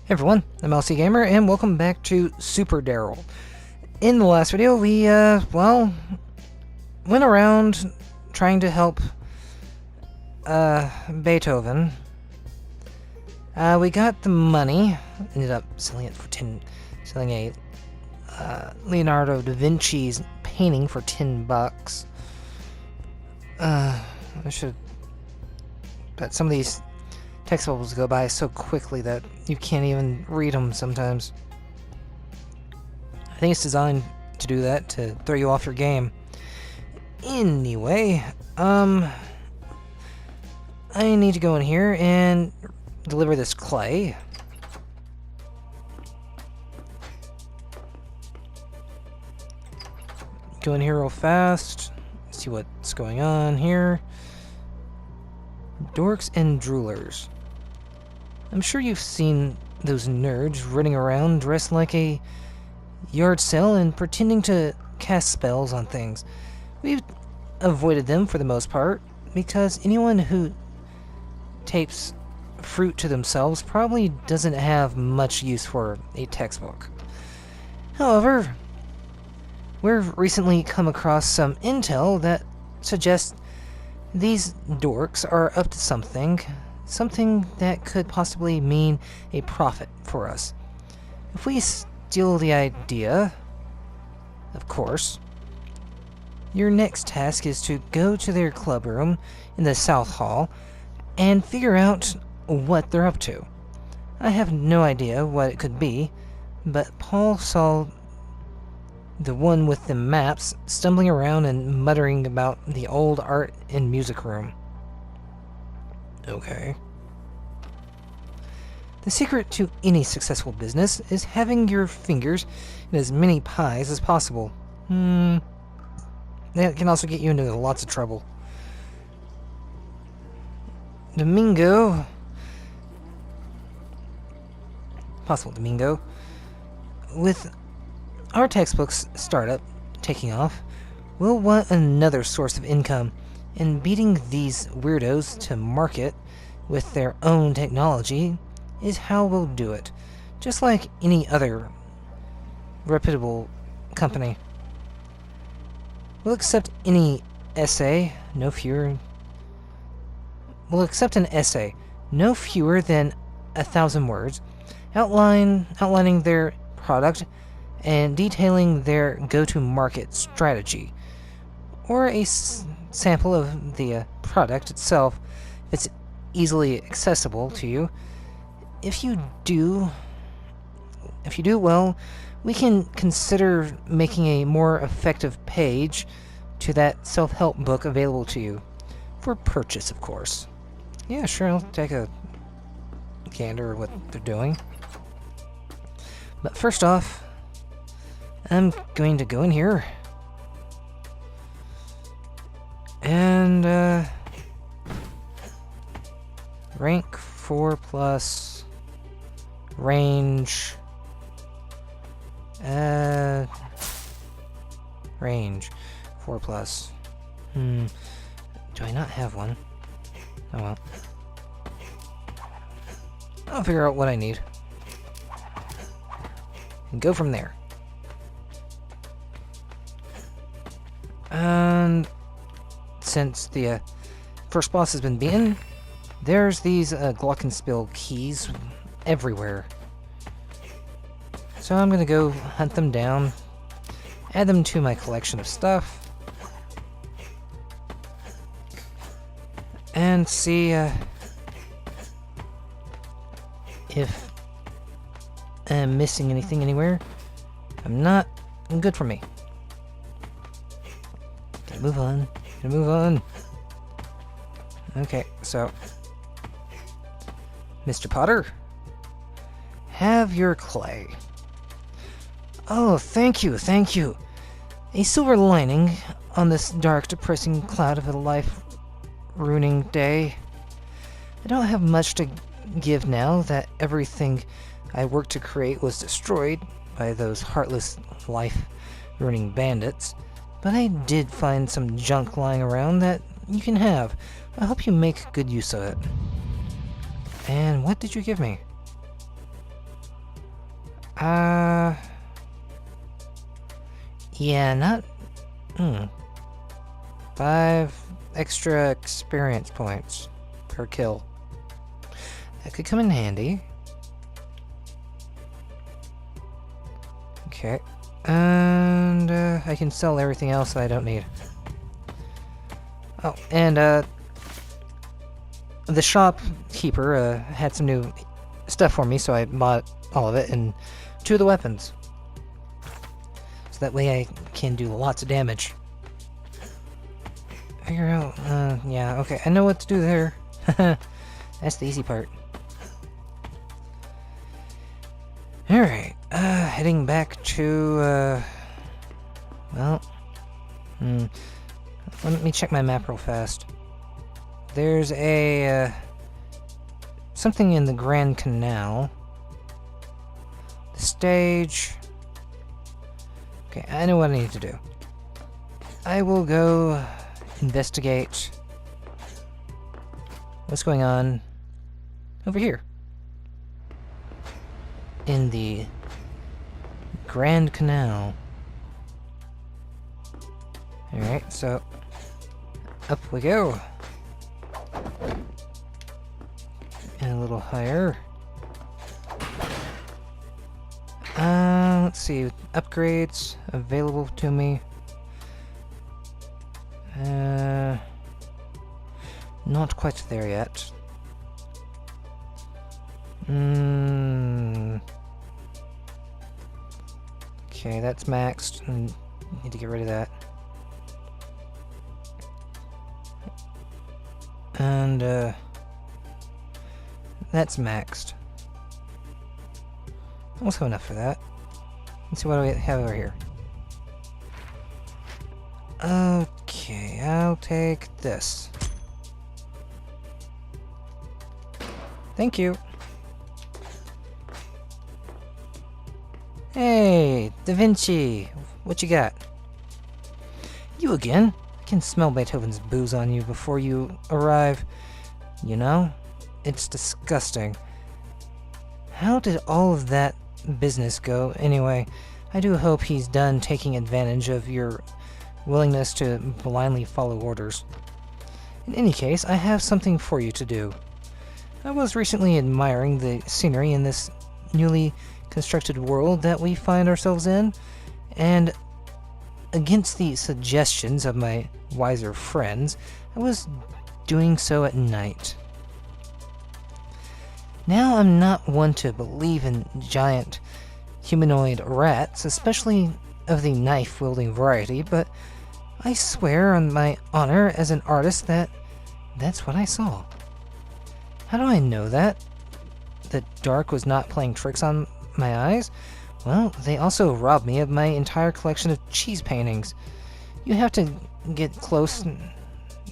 Hey everyone, I'm LC Gamer, and welcome back to Super Daryl. In the last video, we, went around trying to help, Beethoven. We got the money, ended up selling it for selling a, Leonardo da Vinci's painting for $10. But some of these text bubbles go by so quickly that you can't even read them sometimes. I think it's designed to do that, to throw you off your game. Anyway, I need to go in here and deliver this clay. Go in here real fast, see what's going on here. Dorks and droolers. I'm sure you've seen those nerds running around dressed like a yard sale and pretending to cast spells on things. We've avoided them for the most part, because anyone who tapes fruit to themselves probably doesn't have much use for a textbook. However, we've recently come across some intel that suggests these dorks are up to something that could possibly mean a profit for us. If we steal the idea, of course, your next task is to go to their club room in the South Hall and figure out what they're up to. I have no idea what it could be, but Paul saw the one with the maps stumbling around and muttering about the old art and music room. Okay. The secret to any successful business is having your fingers in as many pies as possible. That can also get you into lots of trouble. Domingo. Possible Domingo. With our textbooks startup taking off, we'll want another source of income, and beating these weirdos to market with their own technology is how we'll do it, just like any other reputable company. We'll accept any essay, no fewer. We'll accept an essay, no fewer than 1,000 words, outlining their product and detailing their go-to-market strategy, or a sample of the product itself if it's easily accessible to you. If you do well, we can consider making a more effective page to that self-help book available to you, for purchase, of course. Yeah, sure, I'll take a gander at what they're doing. But first off, I'm going to go in here and rank 4+, range range 4+. Do I not have one? Oh well. I'll figure out what I need and go from there. And since the first boss has been beaten, there's these glockenspiel keys everywhere. So I'm gonna go hunt them down, add them to my collection of stuff, and see if I'm missing anything anywhere. I'm not good for me. Gotta move on. Okay, so Mr. Potter, have your clay. Oh, thank you. A silver lining on this dark, depressing cloud of a life-ruining day. I don't have much to give now that everything I worked to create was destroyed by those heartless, life-ruining bandits, but I did find some junk lying around that you can have. I hope you make good use of it. And what did you give me? Yeah, not... 5 extra experience points per kill. That could come in handy. Okay. And, I can sell everything else that I don't need. Oh, and, the shopkeeper, had some new stuff for me, so I bought all of it, and 2 of the weapons. So that way I can do lots of damage. Figure out, yeah, okay, I know what to do there. That's the easy part. Alright, heading back to, well, let me check my map real fast. There's a, something in the Grand Canal. The stage. Okay, I know what I need to do. I will go investigate what's going on over here. In the Grand Canal. Alright, so up we go. And a little higher. Let's see, upgrades available to me. Not quite there yet. Okay, that's maxed. Need to get rid of that. And, that's maxed. Also enough for that. Let's see what we have over here. Okay, I'll take this. Thank you. Hey, Da Vinci, what you got? You again? I can smell Beethoven's booze on you before you arrive. You know? It's disgusting. How did all of that business go anyway? I do hope he's done taking advantage of your willingness to blindly follow orders. In any case, I have something for you to do. I was recently admiring the scenery in this newly constructed world that we find ourselves in, and against the suggestions of my wiser friends, I was doing so at night. Now, I'm not one to believe in giant humanoid rats, especially of the knife-wielding variety, but I swear on my honor as an artist that that's what I saw. How do I know that? The dark was not playing tricks on my eyes? Well, they also robbed me of my entire collection of cheese paintings. You have to get close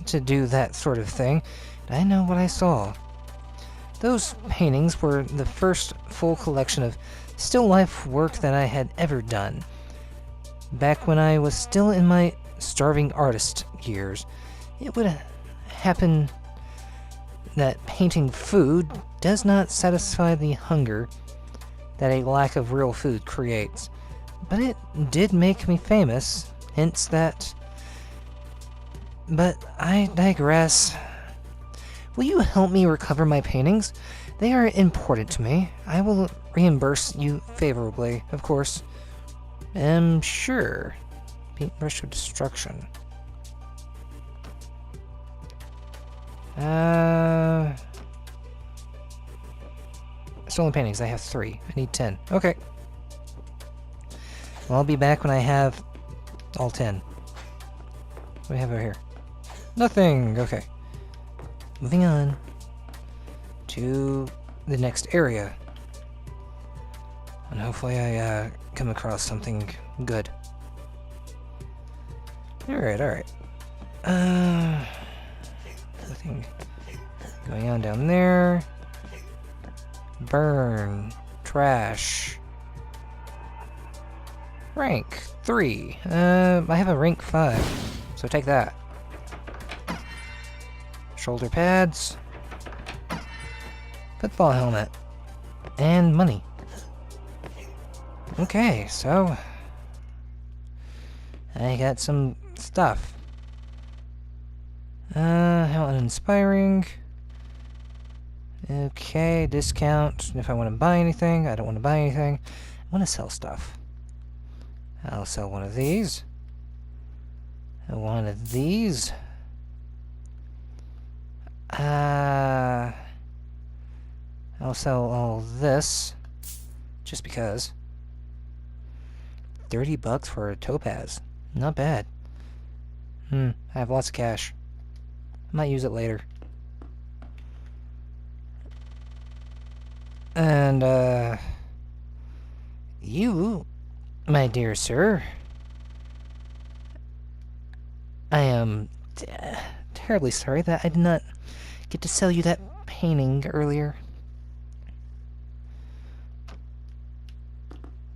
to do that sort of thing, and I know what I saw. Those paintings were the first full collection of still life work that I had ever done. Back when I was still in my starving artist years, it would happen that painting food does not satisfy the hunger that a lack of real food creates. But it did make me famous, hence that... But I digress. Will you help me recover my paintings? They are important to me. I will reimburse you favorably, of course. Sure. Paintbrush of destruction. Stolen paintings, I have 3. I need 10. Okay. Well, I'll be back when I have all 10. What do we have over here? Nothing! Okay. Moving on to the next area. And hopefully I come across something good. Alright. Nothing going on down there. Burn. Trash. Rank 3. I have a rank 5, so take that. Shoulder pads. Football helmet. And money. Okay, so I got some stuff. How uninspiring. Okay, discount. If I want to buy anything, I don't want to buy anything. I want to sell stuff. I'll sell one of these. One of these. I'll sell all this. Just because. $30 for a topaz. Not bad. I have lots of cash. I might use it later. And, you, my dear sir, I am terribly sorry that I did not get to sell you that painting earlier.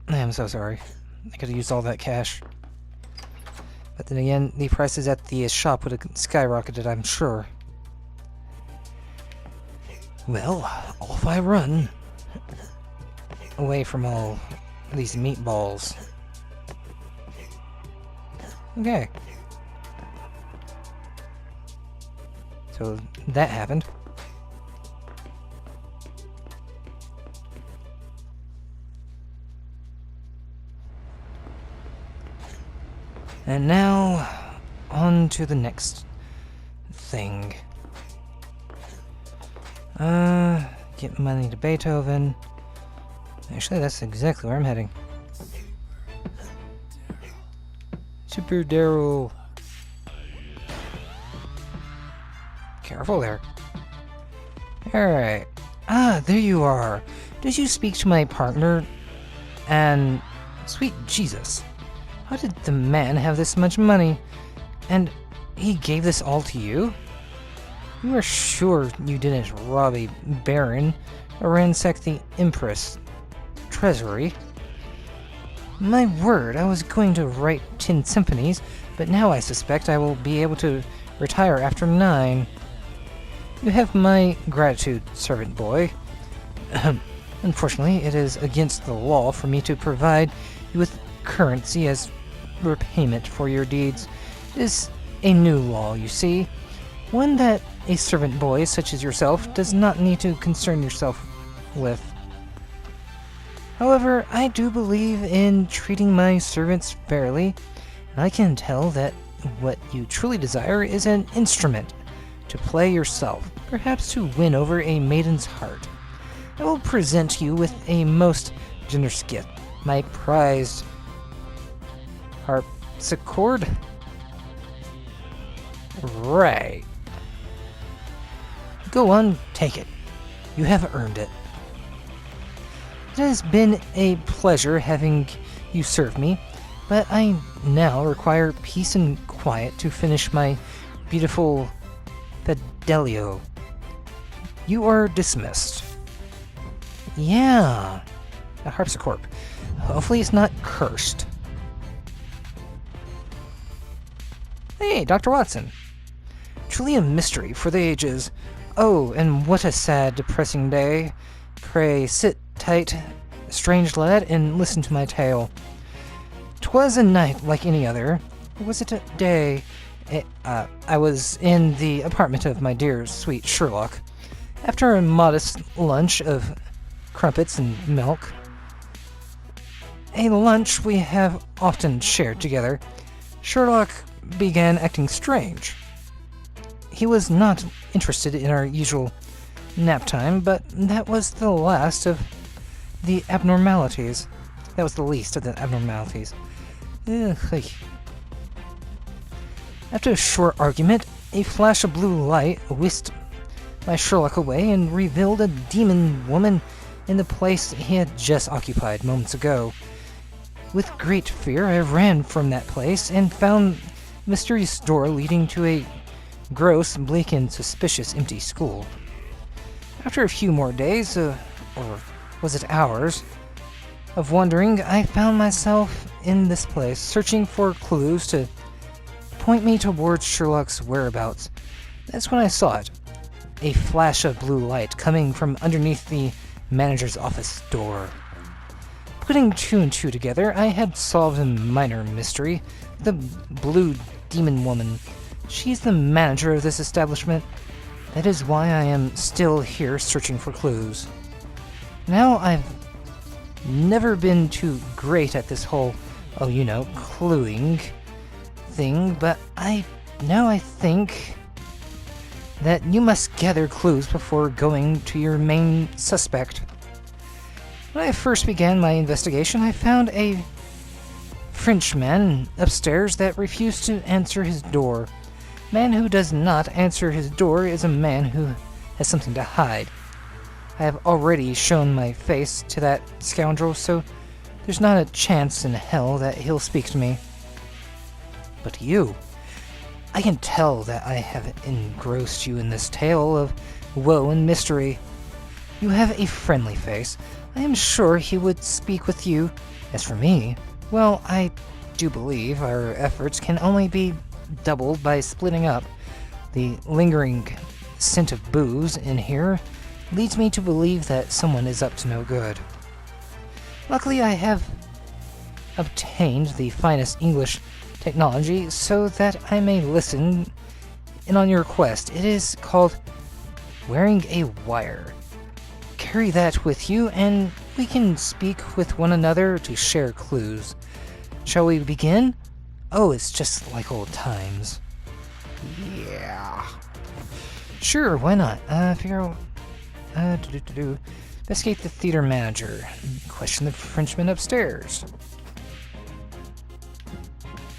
I am so sorry. I could have used all that cash. But then again, the prices at the shop would have skyrocketed, I'm sure. Well, off I run. Away from all these meatballs. Okay. So that happened. And now, on to the next thing. Get money to Beethoven. Actually, that's exactly where I'm heading. Super Daryl. Careful there. Alright. Ah, there you are. Did you speak to my partner? And... sweet Jesus. How did the man have this much money? And he gave this all to you? You are sure you didn't rob a baron or ransack the Empress treasury? My word, I was going to write 10 symphonies, but now I suspect I will be able to retire after 9. You have my gratitude, servant boy. Unfortunately, it is against the law for me to provide you with currency as repayment for your deeds. It is a new law, you see. One that a servant boy such as yourself does not need to concern yourself with. However, I do believe in treating my servants fairly, and I can tell that what you truly desire is an instrument to play yourself, perhaps to win over a maiden's heart. I will present you with a most generous gift, my prized harpsichord. Right. Go on, take it. You have earned it. It has been a pleasure having you serve me, but I now require peace and quiet to finish my beautiful Fidelio. You are dismissed. Yeah, a harpsichord. Hopefully it's not cursed. Hey, Dr. Watson. Truly a mystery for the ages. Oh, and what a sad, depressing day. Pray sit tight, strange lad, and listen to my tale. 'Twas a night like any other. Or was it a day? I was in the apartment of my dear, sweet Sherlock. After a modest lunch of crumpets and milk, a lunch we have often shared together, Sherlock began acting strange. He was not interested in our usual nap time, but that was the last of the abnormalities. That was the least of the abnormalities. Ugh. After a short argument, a flash of blue light whisked my Sherlock away and revealed a demon woman in the place he had just occupied moments ago. With great fear, I ran from that place and found a mysterious door leading to a gross, bleak, and suspicious empty school. After a few more days, or was it hours, of wandering, I found myself in this place, searching for clues to point me towards Sherlock's whereabouts. That's when I saw it. A flash of blue light coming from underneath the manager's office door. Putting two and two together, I had solved a minor mystery. The blue demon woman. She's the manager of this establishment. That is why I am still here searching for clues. Now, I've never been too great at this whole, cluing thing, but I think that you must gather clues before going to your main suspect. When I first began my investigation, I found a Frenchman upstairs that refused to answer his door. A man who does not answer his door is a man who has something to hide. I have already shown my face to that scoundrel, so there's not a chance in hell that he'll speak to me. But you, I can tell that I have engrossed you in this tale of woe and mystery. You have a friendly face. I am sure he would speak with you. As for me, well, I do believe our efforts can only be doubled by splitting up. The lingering scent of booze in here leads me to believe that someone is up to no good. Luckily, I have obtained the finest English technology so that I may listen in on your quest. It is called wearing a wire. Carry that with you, and we can speak with one another to share clues. Shall we begin? Oh, it's just like old times. Yeah. Sure, why not? Figure out... Investigate the theater manager. Question the Frenchman upstairs.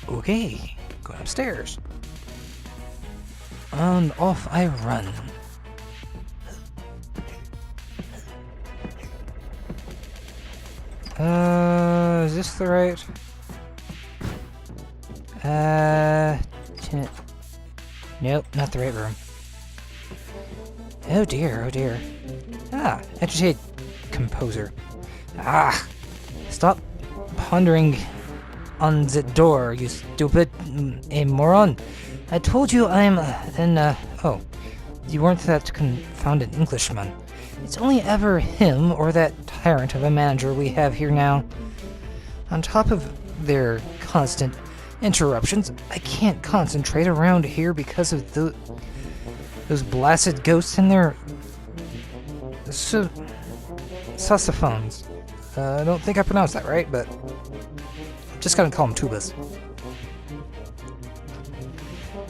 Okay, going upstairs. And off I run. Is this the right? Nope, not the right room. Oh dear, oh dear. Ah, agitated composer. Ah, stop pondering on the door, you stupid moron. I told you I'm, oh, you weren't that confounded Englishman. It's only ever him or that tyrant of a manager we have here now. On top of their constant interruptions, I can't concentrate around here because of those blasted ghosts in their saxophones. I don't think I pronounced that right, but I'm just gonna call them tubas.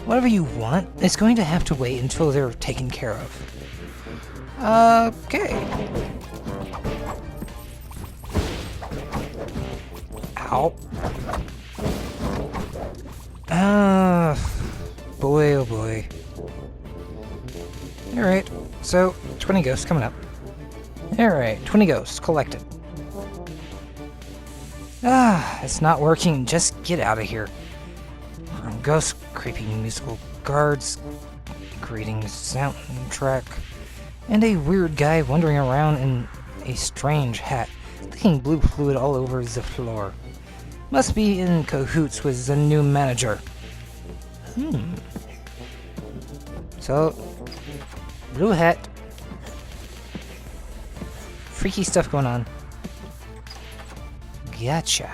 Whatever you want, it's going to have to wait until they're taken care of. Okay. Ow. Boy, oh boy. Alright, so 20 ghosts coming up. Alright, 20 ghosts collected. It's not working. Just get out of here. From ghosts, creepy musical guards, greeting soundtrack, and a weird guy wandering around in a strange hat, licking blue fluid all over the floor. Must be in cahoots with the new manager. So, blue hat. Freaky stuff going on. Gotcha.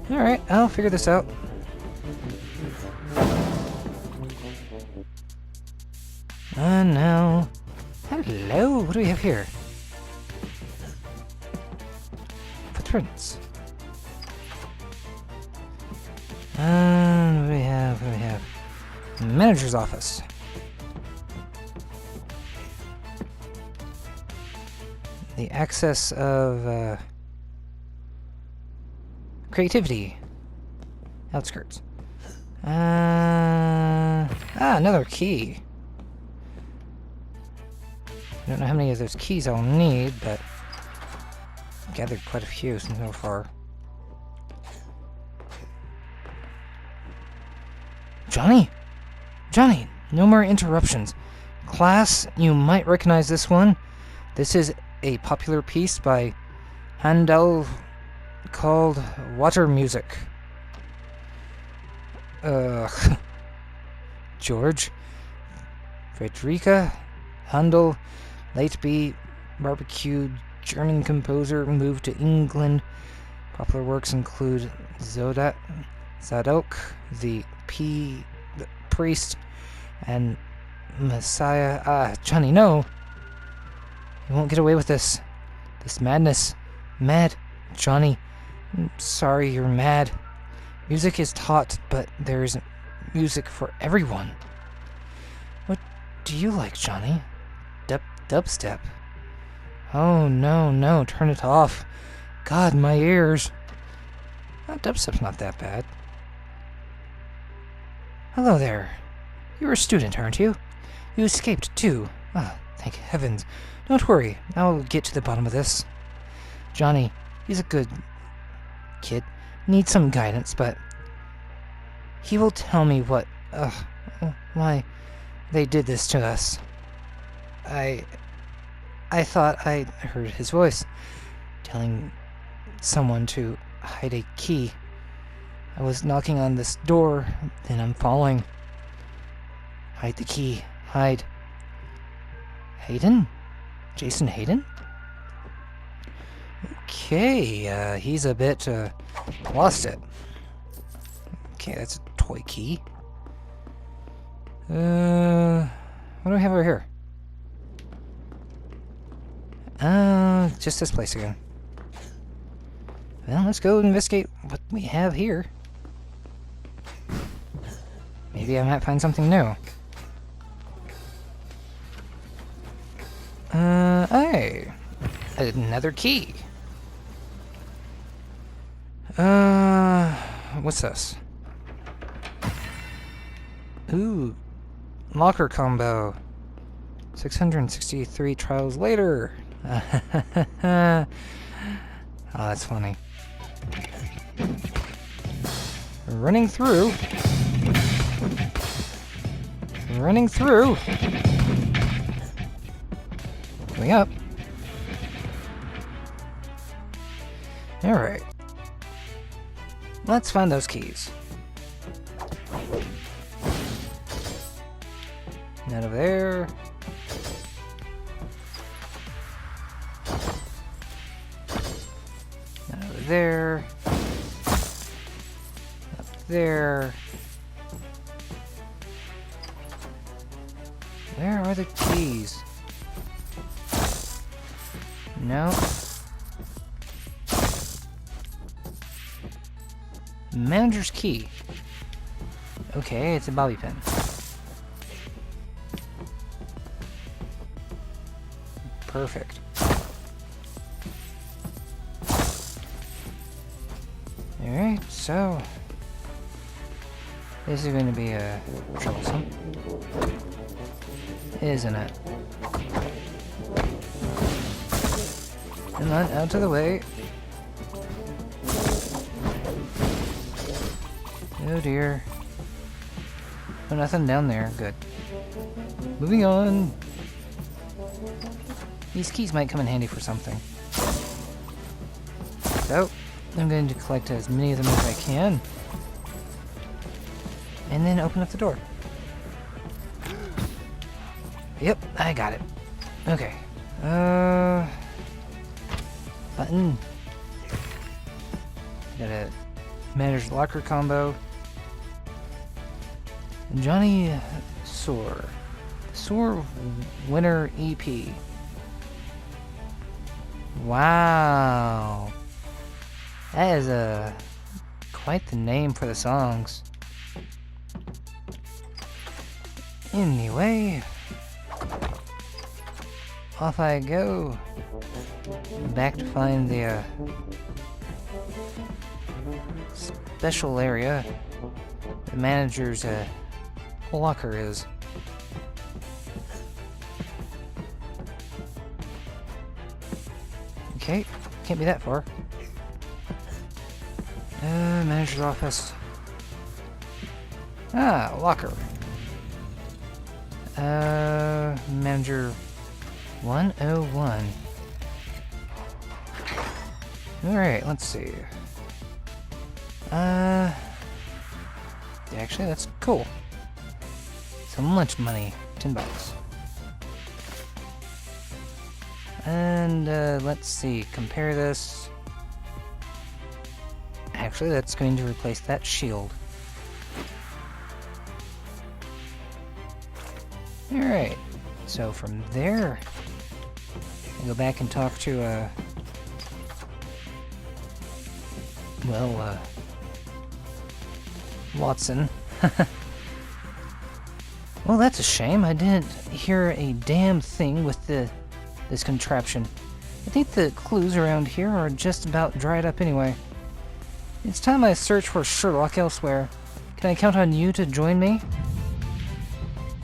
Alright, I'll figure this out. No. Hello, what do we have here? Footprints. What do we have? Manager's office. The access of creativity. Outskirts. Another key. I don't know how many of those keys I'll need, but I've gathered quite a few so far. Johnny, no more interruptions. Class, you might recognize this one. This is a popular piece by Handel called Water Music. George, Frederica, Handel, late be barbecued German composer, moved to England. Popular works include Zadok, the Priest, and Messiah. Johnny, no! You won't get away with this. This madness. Mad. Johnny, I'm sorry you're mad. Music is taught, but there isn't music for everyone. What do you like, Johnny? Dubstep. Oh, no, turn it off. God, my ears. Dubstep's not that bad. Hello there. You're a student, aren't you? You escaped, too. Ah, thank heavens. Don't worry, I'll get to the bottom of this. Johnny, he's a good kid. Needs some guidance, but he will tell me why they did this to us. I thought I heard his voice, telling someone to hide a key. I was knocking on this door, then I'm falling. Hide the key. Hide. Hayden? Jason Hayden? Okay, he's a bit, lost it. Okay, that's a toy key. What do we have over here? Just this place again. Well, let's go investigate what we have here. Maybe I might find something new. Hey! Another key. What's this? Ooh, locker combo. 663 trials later. Oh, that's funny. Running through. Going up. Alright. Let's find those keys. Out of there. Out of there. Up there. Where are the keys? No. Manager's key. Okay, it's a bobby pin. Perfect. Alright, so this is going to be troublesome, isn't it? Come on, out of the way. Oh dear. Oh, nothing down there. Good. Moving on. These keys might come in handy for something. So, I'm going to collect as many of them as I can. And then open up the door. Yep, I got it. Okay. Button. Got a manager's locker combo. Johnny Soar. Soar Winner EP. Wow. That is quite the name for the songs. Anyway, off I go. Back to find the special area the manager's locker is. Okay, can't be that far. Manager's office. Ah, locker. Manager 101. Alright, let's see. Actually, that's cool. Some lunch money. $10. And let's see, compare this. Actually, that's going to replace that shield. Alright, so from there, I go back and talk to, Watson. Well, that's a shame. I didn't hear a damn thing with this contraption. I think the clues around here are just about dried up anyway. It's time I search for Sherlock elsewhere. Can I count on you to join me?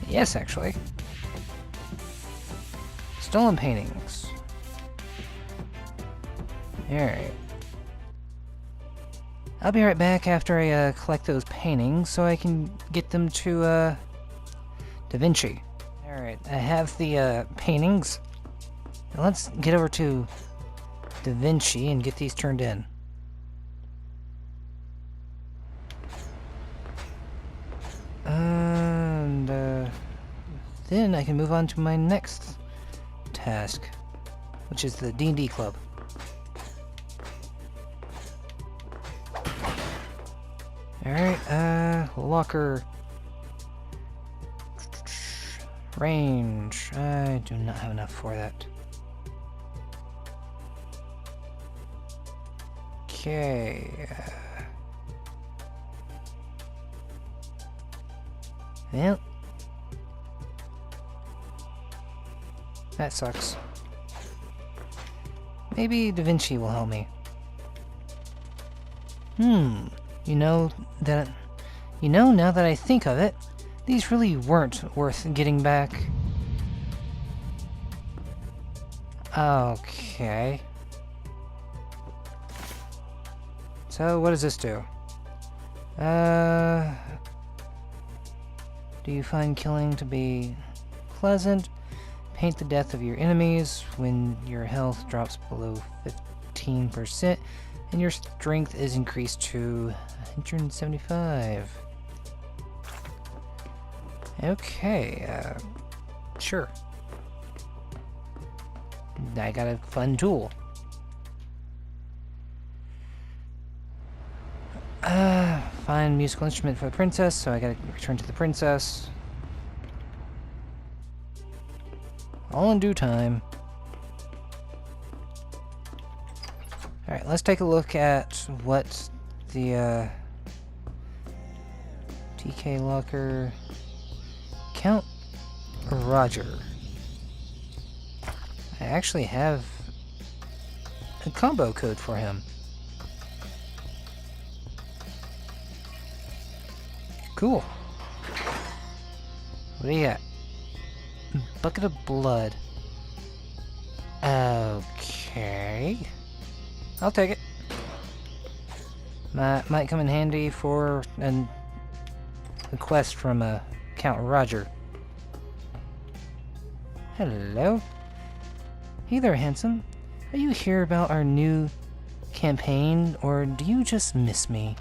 Yes, actually. Stolen paintings. Alright. I'll be right back after I collect those paintings so I can get them to Da Vinci. Alright, I have the paintings. Now let's get over to Da Vinci and get these turned in. And then I can move on to my next task, which is the D&D club. Alright, locker. Range. I do not have enough for that. Okay. Well, that sucks. Maybe Da Vinci will help me. Now that I think of it, these really weren't worth getting back. Okay. So, what does this do? Do you find killing to be pleasant? Paint the death of your enemies when your health drops below 15% and your strength is increased to 175. Okay, sure. I got a fun tool. Find musical instrument for the princess, so I gotta return to the princess. All in due time. Alright, let's take a look at what the TK locker... Count Roger. I actually have a combo code for him. Cool. What do you got? Bucket of blood. Okay. I'll take it. Might come in handy for a quest from Count Roger. Hello. Hey there, handsome. Are you here about our new campaign, or do you just miss me?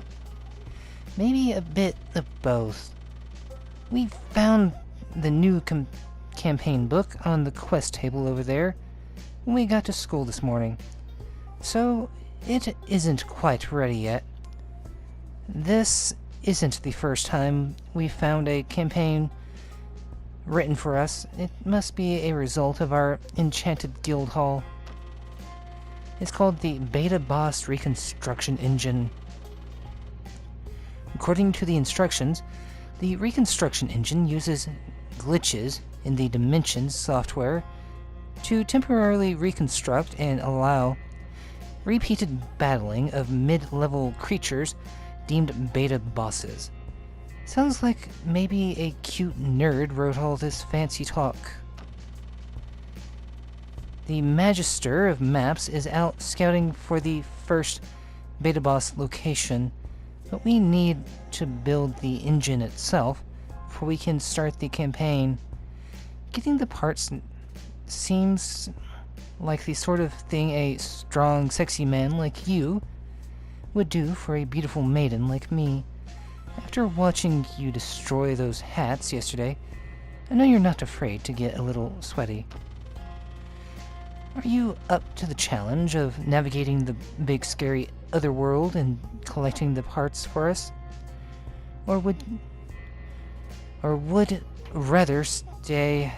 Maybe a bit of both. We found the new campaign book on the quest table over there when we got to school this morning. So, it isn't quite ready yet. This isn't the first time we've found a campaign written for us. It must be a result of our enchanted guild hall. It's called the Beta Boss Reconstruction Engine. According to the instructions, the Reconstruction Engine uses glitches in the Dimensions software to temporarily reconstruct and allow repeated battling of mid-level creatures deemed beta bosses. Sounds like maybe a cute nerd wrote all this fancy talk. The Magister of Maps is out scouting for the first beta boss location, but we need to build the engine itself before we can start the campaign. Getting the parts seems like the sort of thing a strong, sexy man like you would do for a beautiful maiden like me. After watching you destroy those hats yesterday, I know you're not afraid to get a little sweaty. Are you up to the challenge of navigating the big scary otherworld and collecting the parts for us? Or would rather stay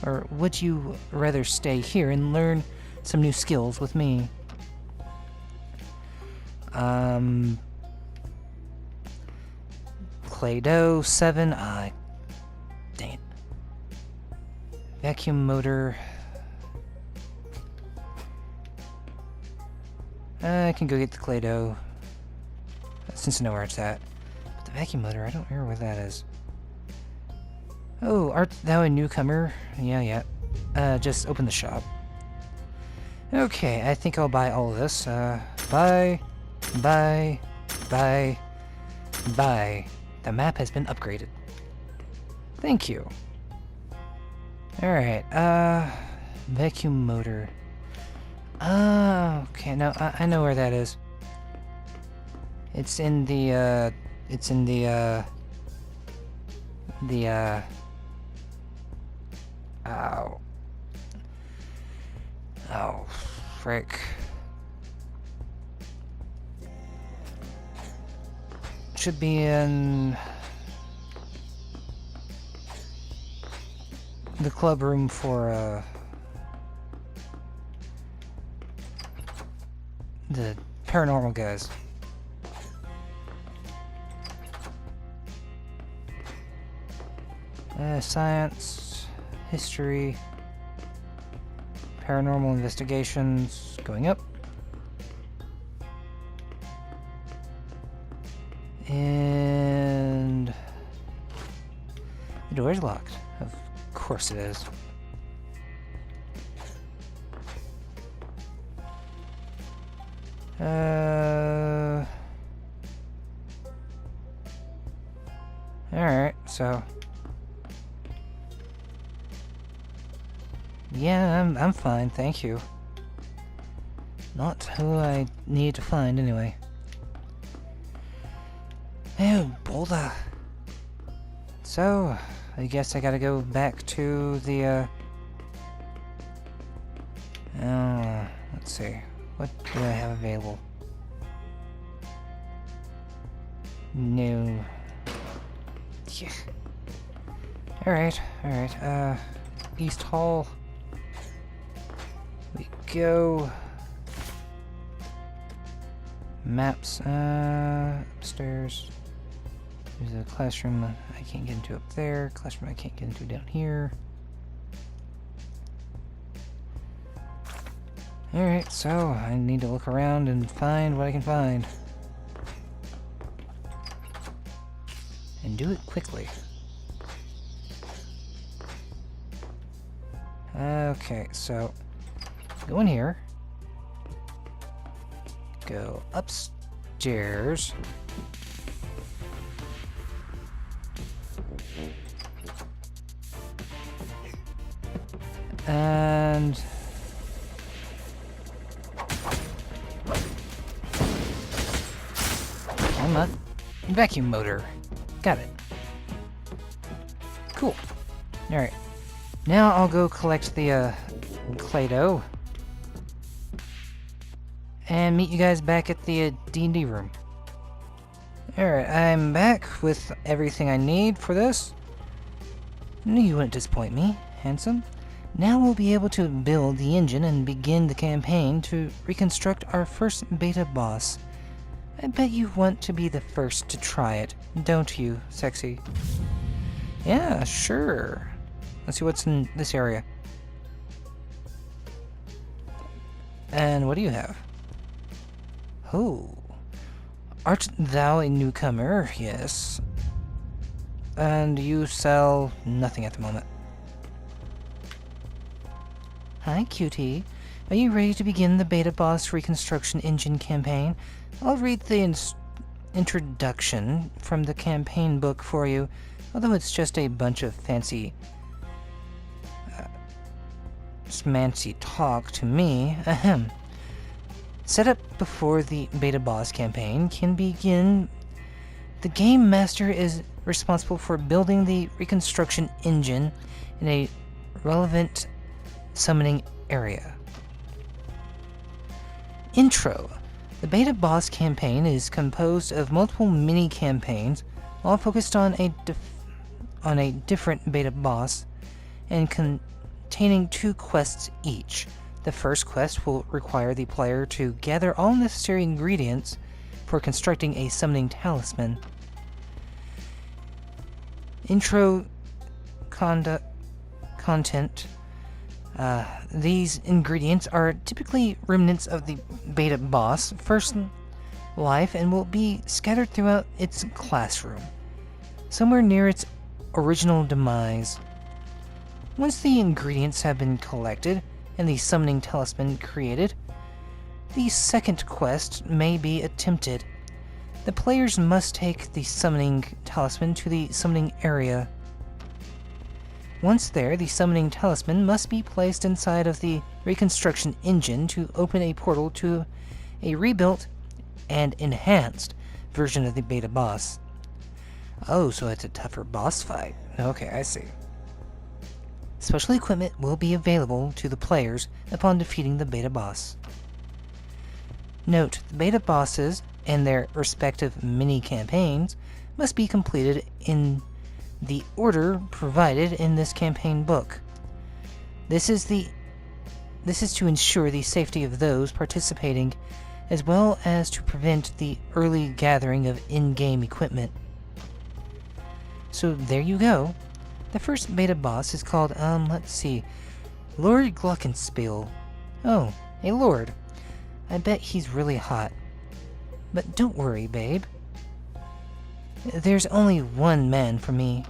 or would you rather stay here and learn some new skills with me? Clay dough 7. Dang it. Vacuum motor. I can go get the clay dough since I know where it's at. But the vacuum motor, I don't remember where that is. Oh, art thou a newcomer? Yeah. Just open the shop. Okay, I think I'll buy all of this. Buy. The map has been upgraded. Thank you. Alright, vacuum motor. Okay, no, I know where that is. It's in the, ow. Oh, frick. Should be in the club room for, the paranormal guys. Science, history, paranormal investigations, going up. And the door's locked. Of course it is. Alright, so yeah, I'm fine, thank you. Not who I need to find anyway. Oh, boulder. So, I guess I gotta go back to the, let's see. What do I have available? No. Yeah. Alright. East Hall. We go. Maps, upstairs. There's a classroom I can't get into up there. Classroom I can't get into down here. Alright, so I need to look around and find what I can find. And do it quickly. Okay, so go in here. Go upstairs. And come on, vacuum motor. Got it. Cool. All right. Now I'll go collect the clay dough and meet you guys back at the D&D room. Alright, I'm back with everything I need for this. Knew you wouldn't disappoint me, handsome. Now we'll be able to build the engine and begin the campaign to reconstruct our first beta boss. I bet you want to be the first to try it, don't you, sexy? Yeah, sure. Let's see what's in this area. And what do you have? Oh. Art thou a newcomer? Yes. And you sell nothing at the moment. Hi, cutie. Are you ready to begin the beta boss reconstruction engine campaign? I'll read the introduction from the campaign book for you, although it's just a bunch of fancy talk to me. Ahem. Set up before the beta boss campaign can begin. The game master is responsible for building the reconstruction engine in a relevant summoning area. Intro. The beta boss campaign is composed of multiple mini-campaigns, all focused on a different beta boss, and containing 2 quests each. The first quest will require the player to gather all necessary ingredients for constructing a summoning talisman. Intro content. These ingredients are typically remnants of the beta boss' first life and will be scattered throughout its classroom, somewhere near its original demise. Once the ingredients have been collected and the summoning talisman created, the second quest may be attempted. The players must take the summoning talisman to the summoning area. Once there, the summoning talisman must be placed inside of the Reconstruction engine to open a portal to a rebuilt and enhanced version of the beta boss. Oh, so it's a tougher boss fight. Okay, I see. Special equipment will be available to the players upon defeating the beta boss. Note, the beta bosses and their respective mini-campaigns must be completed in the order provided in this campaign book. This is to ensure the safety of those participating, as well as to prevent the early gathering of in-game equipment. So there you go. The first beta boss is called, let's see, Lord Glockenspiel. Oh, a lord. I bet he's really hot. But don't worry, babe. There's only one man for me.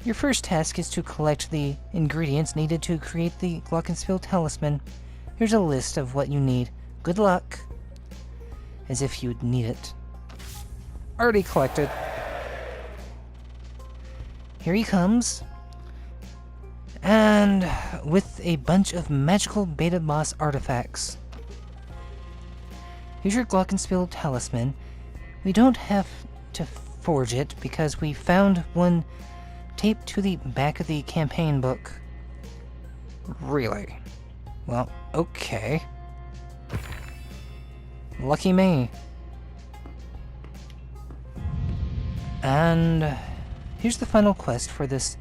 Your first task is to collect the ingredients needed to create the Glockenspiel talisman. Here's a list of what you need. Good luck. As if you'd need it. Already collected. Here he comes. And with a bunch of magical beta boss artifacts. Here's your Glockenspiel talisman. We don't have to forge it because we found one taped to the back of the campaign book. Really? Well, okay. Lucky me. And here's the final quest for this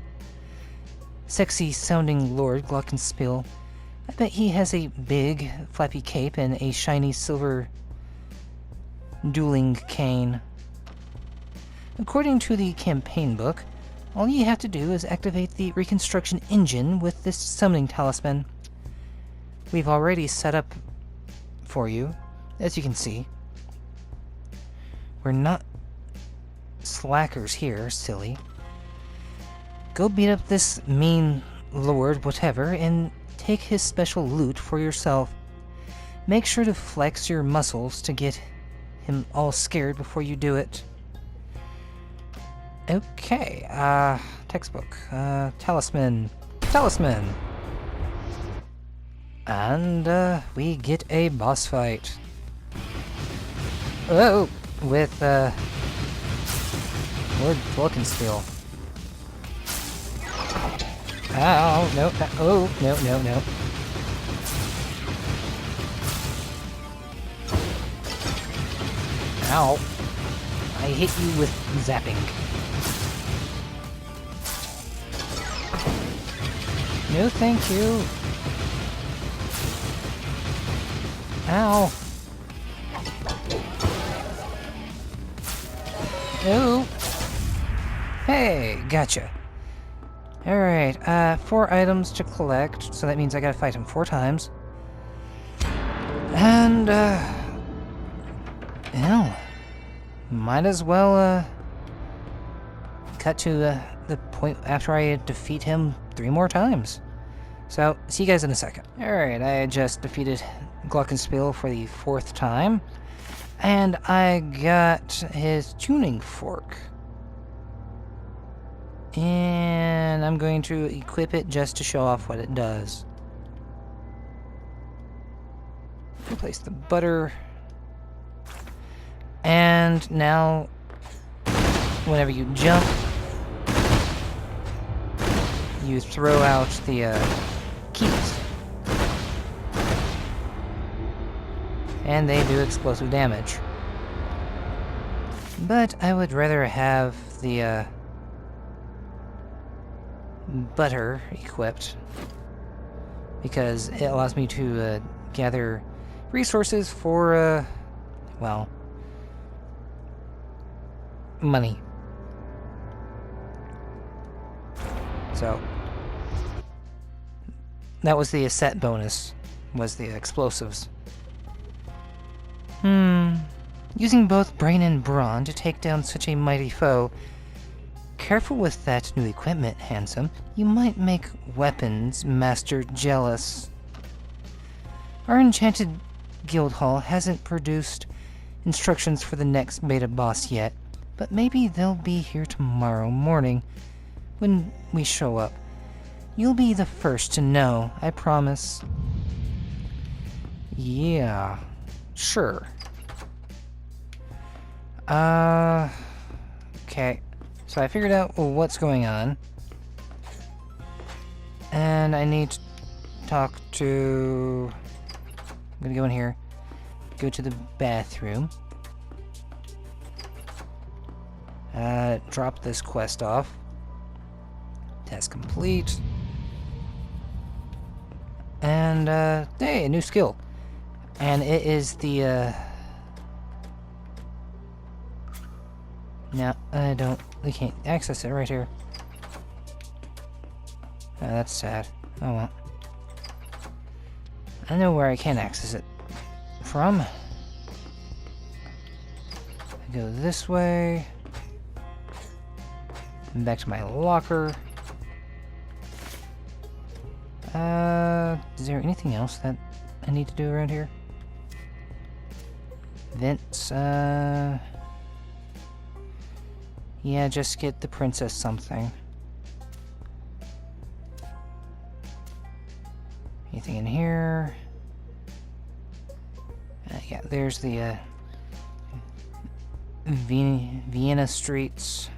sexy-sounding Lord Glockenspiel. I bet he has a big, flappy cape and a shiny silver dueling cane. According to the campaign book, all you have to do is activate the Reconstruction engine with this summoning talisman. We've already set up for you, as you can see. We're not slackers here, silly. Go beat up this mean lord whatever and take his special loot for yourself. Make sure to flex your muscles to get him all scared before you do it. Okay, textbook, talisman. And, we get a boss fight. Oh, with, Lord Glockenspiel. Ow, no, oh, no. Ow. I hit you with zapping. No, thank you. Ow. Oh. Hey, gotcha. Alright, 4 items to collect, so that means I gotta fight him 4 times. And, hell, might as well, cut to the point after I defeat him 3 more times. So, see you guys in a second. Alright, I just defeated Glockenspiel for the 4th time, and I got his tuning fork. And I'm going to equip it just to show off what it does. Replace the butter. And now, whenever you jump, you throw out the keys. and they do explosive damage. But I would rather have the butter equipped, because it allows me to gather resources for, well, money. So, that was the asset bonus, was the explosives. Using both brain and brawn to take down such a mighty foe. Careful with that new equipment, handsome. You might make weapons master jealous. Our enchanted guild hall hasn't produced instructions for the next beta boss yet, but maybe they'll be here tomorrow morning when we show up. You'll be the first to know, I promise. Yeah, sure. Okay. So I figured out what's going on. And I need to talk to... I'm gonna go in here. Go to the bathroom. Drop this quest off. Task complete. And, hey, a new skill. And it is the, no, we can't access it right here. Oh, that's sad. Oh well. I know where I can access it from. I go this way. And back to my locker. Is there anything else that I need to do around here? Vents, yeah, just get the princess something. Anything in here? Yeah, there's the, Vienna streets.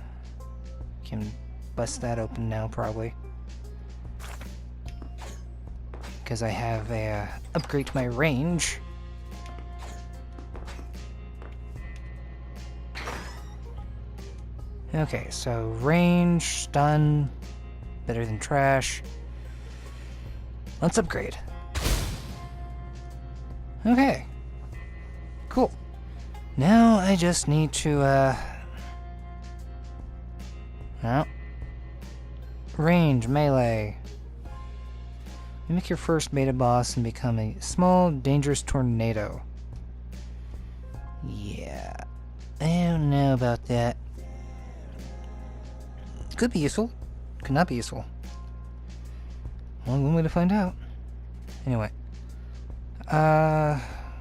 Can bust that open now, probably. Because I have a, upgrade to my range. Okay, so range, stun, better than trash. Let's upgrade. Okay. Cool. Now I just need to, well, range, melee. Mimic your first beta boss and become a small, dangerous tornado. Yeah. I don't know about that. Could be useful. Could not be useful. Well, one way to find out. Anyway.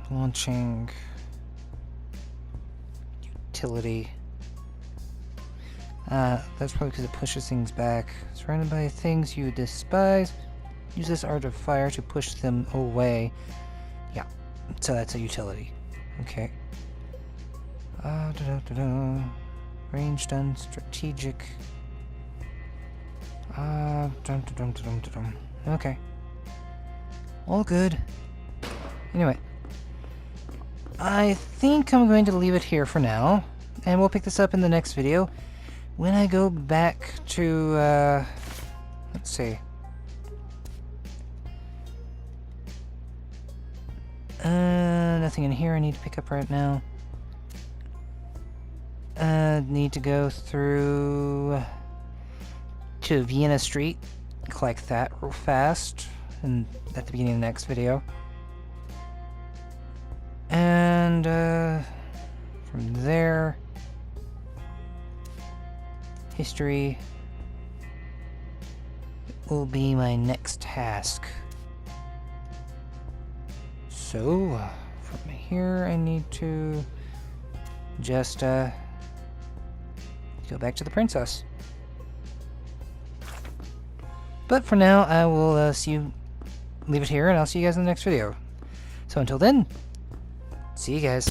Launching... utility. That's probably because it pushes things back. Surrounded by things you despise. Use this art of fire to push them away. Yeah, so that's a utility. Okay. Range done, strategic. Okay. All good. Anyway. I think I'm going to leave it here for now. And we'll pick this up in the next video. When I go back to, let's see. Nothing in here I need to pick up right now. Need to go through to Vienna Street, collect that real fast, and at the beginning of the next video. And from there, history will be my next task. So, from here I need to just go back to the princess. But for now, I will leave it here, and I'll see you guys in the next video. So until then, see you guys.